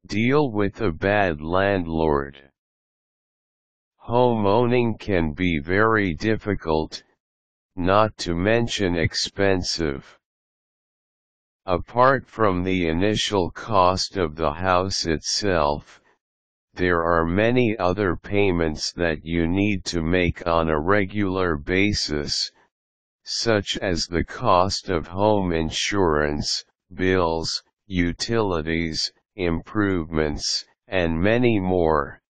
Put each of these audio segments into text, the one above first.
Deal with a bad landlord. Home owning can be very difficult, not to mention expensive. Apart from the initial cost of the house itself, there are many other payments that you need to make on a regular basis, such as the cost of home insurance, bills, utilities, improvements, and many more.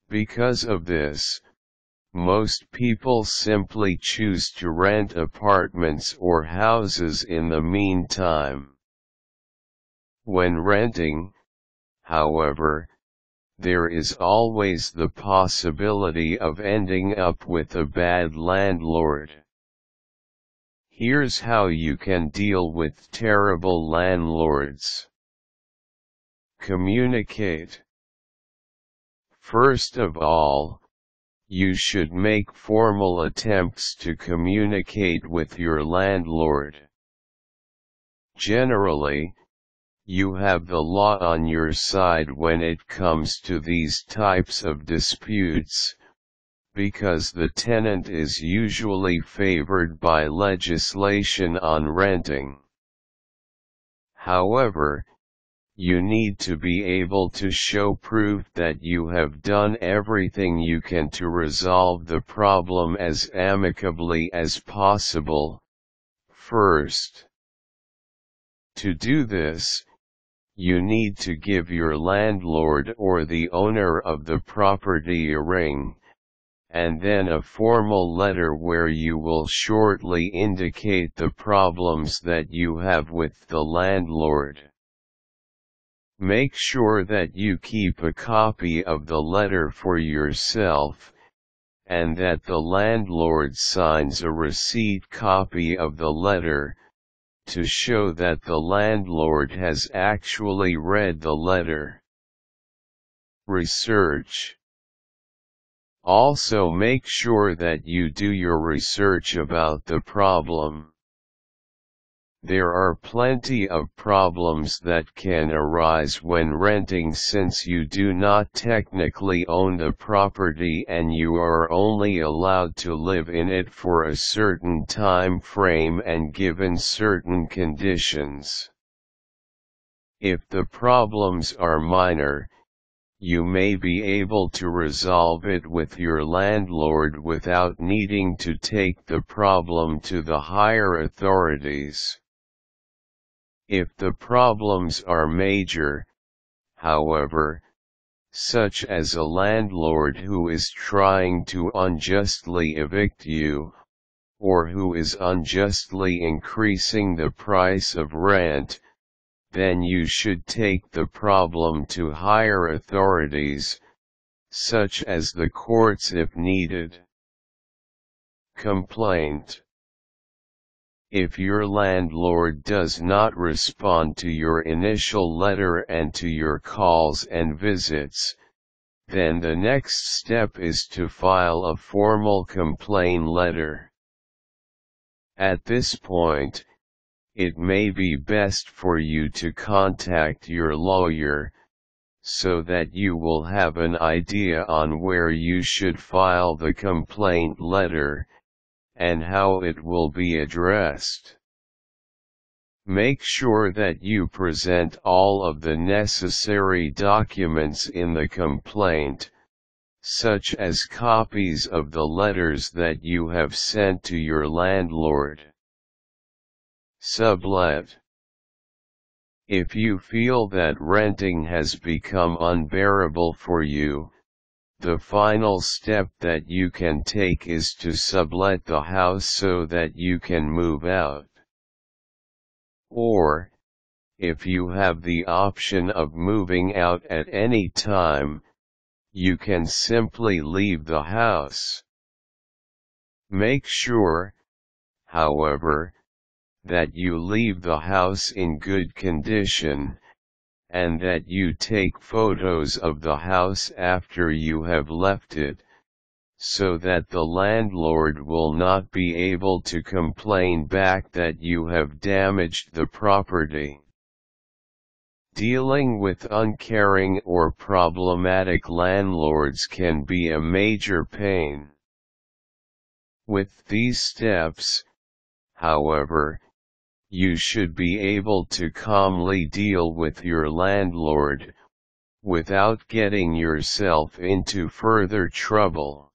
Because of this, most people simply choose to rent apartments or houses in the meantime. When renting, however, there is always the possibility of ending up with a bad landlord. Here's how you can deal with terrible landlords. Communicate. First of all, you should make formal attempts to communicate with your landlord. Generally, you have the law on your side when it comes to these types of disputes, because the tenant is usually favored by legislation on renting. However, you need to be able to show proof that you have done everything you can to resolve the problem as amicably as possible, first. To do this, you need to give your landlord or the owner of the property a ring, and then a formal letter where you will shortly indicate the problems that you have with the landlord. Make sure that you keep a copy of the letter for yourself, and that the landlord signs a receipt copy of the letter, to show that the landlord has actually read the letter. Research. Also make sure that you do your research about the problem. There are plenty of problems that can arise when renting, since you do not technically own the property and you are only allowed to live in it for a certain time frame and given certain conditions. If the problems are minor, you may be able to resolve it with your landlord without needing to take the problem to the higher authorities. If the problems are major, however, such as a landlord who is trying to unjustly evict you, or who is unjustly increasing the price of rent, then you should take the problem to higher authorities, such as the courts if needed. Complaint. If your landlord does not respond to your initial letter and to your calls and visits, then the next step is to file a formal complaint letter. At this point, it may be best for you to contact your lawyer, so that you will have an idea on where you should file the complaint letter, and how it will be addressed. Make sure that you present all of the necessary documents in the complaint, such as copies of the letters that you have sent to your landlord. Sublet. If you feel that renting has become unbearable for you, the final step that you can take is to sublet the house so that you can move out. Or, if you have the option of moving out at any time, you can simply leave the house. Make sure, however, that you leave the house in good condition, and that you take photos of the house after you have left it, so that the landlord will not be able to complain back that you have damaged the property. Dealing with uncaring or problematic landlords can be a major pain. With these steps, however, you should be able to calmly deal with your landlord, without getting yourself into further trouble.